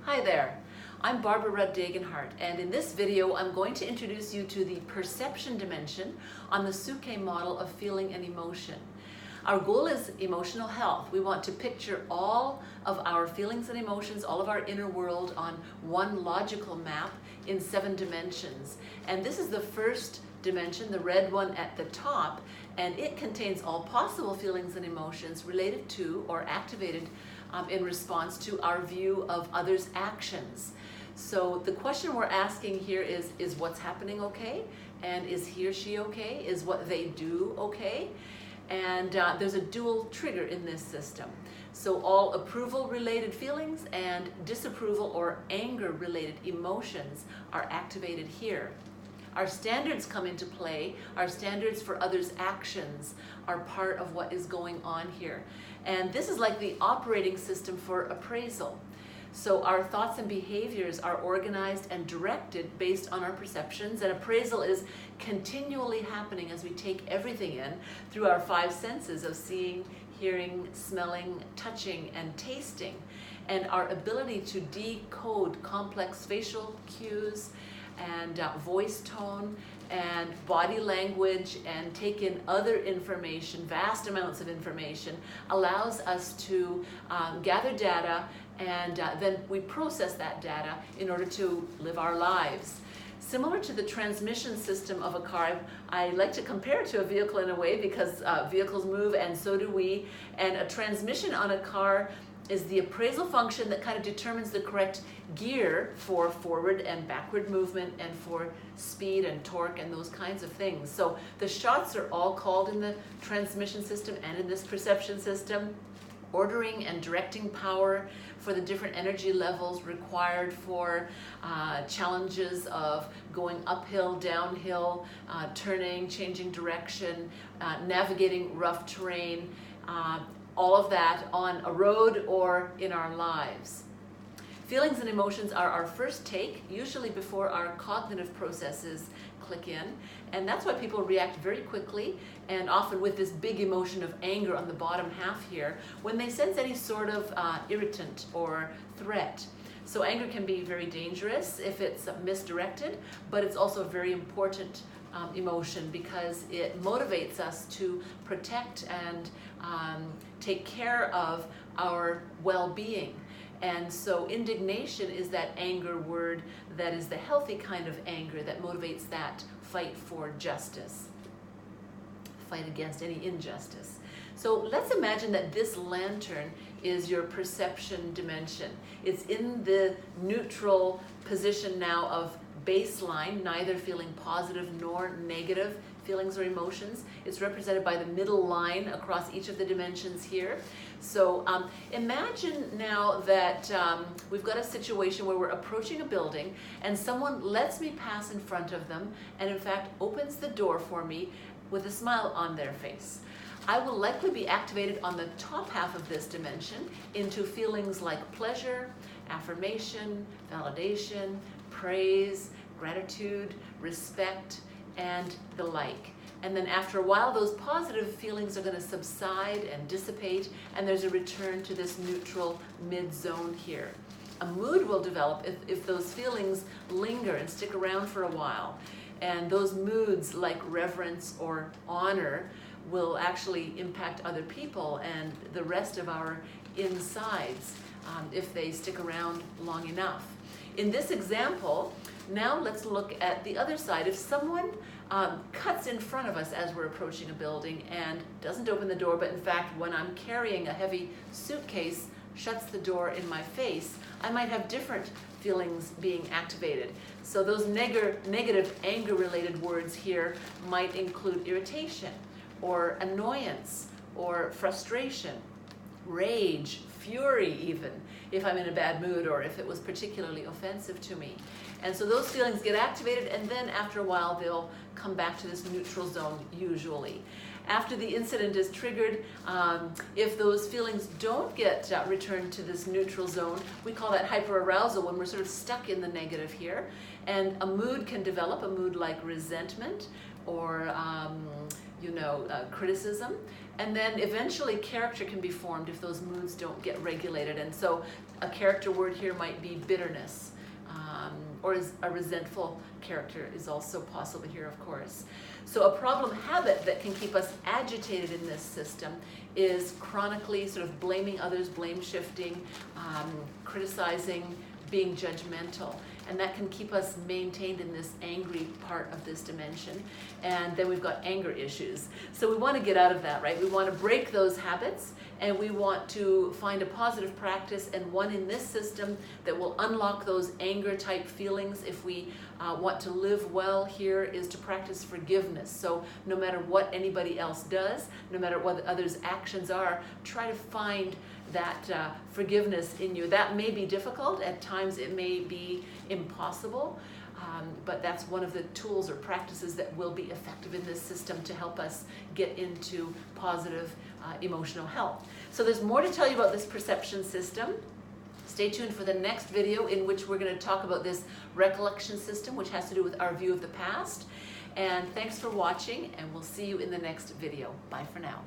Hi there, I'm Barbara Rudd-Dagenhart, and in this video I'm going to introduce you to the perception dimension on the Suke model of feeling and emotion. Our goal is emotional health. We want to picture all of our feelings and emotions, all of our inner world on one logical map in 7 dimensions. And this is the first dimension, the red one at the top, and it contains all possible feelings and emotions related to or activated in response to our view of others' actions. So the question we're asking here is what's happening okay? And is he or she okay? Is what they do okay? And there's a dual trigger in this system. So all approval related feelings and disapproval or anger related emotions are activated here. Our standards come into play. Our standards for others' actions are part of what is going on here. And this is like the operating system for appraisal. So our thoughts and behaviors are organized and directed based on our perceptions, and appraisal is continually happening as we take everything in through our 5 senses of seeing, hearing, smelling, touching, and tasting. And our ability to decode complex facial cues and voice tone and body language and take in other information, vast amounts of information, allows us to gather data, and then we process that data in order to live our lives. Similar to the transmission system of a car, I like to compare it to a vehicle in a way because vehicles move and so do we, and a transmission on a car is the appraisal function that kind of determines the correct gear for forward and backward movement and for speed and torque and those kinds of things. So the shots are all called in the transmission system and in this perception system, ordering and directing power for the different energy levels required for challenges of going uphill, downhill, turning, changing direction, navigating rough terrain, all of that on a road or in our lives. Feelings and emotions are our first take, usually before our cognitive processes click in, and that's why people react very quickly and often with this big emotion of anger on the bottom half here when they sense any sort of irritant or threat. So anger can be very dangerous if it's misdirected, but it's also a very important emotion because it motivates us to protect and take care of our well-being. And so indignation is that anger word that is the healthy kind of anger that motivates that fight for justice, fight against any injustice. So let's imagine that this lantern is your perception dimension. It's in the neutral position now of baseline, neither feeling positive nor negative feelings or emotions. It's represented by the middle line across each of the dimensions here. So imagine now that we've got a situation where we're approaching a building and someone lets me pass in front of them and in fact opens the door for me with a smile on their face. I will likely be activated on the top half of this dimension into feelings like pleasure, affirmation, validation, praise, gratitude, respect, and the like. And then after a while, those positive feelings are going to subside and dissipate, and there's a return to this neutral mid-zone here. A mood will develop if those feelings linger and stick around for a while. And those moods like reverence or honor will actually impact other people and the rest of our insides if they stick around long enough. In this example, now let's look at the other side. If someone cuts in front of us as we're approaching a building and doesn't open the door, but in fact when I'm carrying a heavy suitcase, shuts the door in my face, I might have different feelings being activated. So those negative anger-related words here might include irritation or annoyance or frustration, rage, fury even, if I'm in a bad mood or if it was particularly offensive to me. And so those feelings get activated, and then after a while they'll come back to this neutral zone usually. After the incident is triggered, if those feelings don't get returned to this neutral zone, we call that hyperarousal, when we're sort of stuck in the negative here. And a mood can develop, a mood like resentment, or criticism. And then eventually character can be formed if those moods don't get regulated. And so a character word here might be bitterness, or a resentful character is also possible here, of course. So a problem habit that can keep us agitated in this system is chronically sort of blaming others, blame shifting, criticizing, being judgmental. And that can keep us maintained in this angry part of this dimension. And then we've got anger issues. So we want to get out of that, right? We want to break those habits, and we want to find a positive practice and one in this system that will unlock those anger type feelings. If we want to live well here, is to practice forgiveness. So no matter what anybody else does, no matter what others' actions are, try to find that forgiveness in you. That may be difficult. At times it may be impossible, but that's one of the tools or practices that will be effective in this system to help us get into positive emotional health. So there's more to tell you about this perception system. Stay tuned for the next video, in which we're going to talk about this recollection system, which has to do with our view of the past. And thanks for watching, and we'll see you in the next video. Bye for now.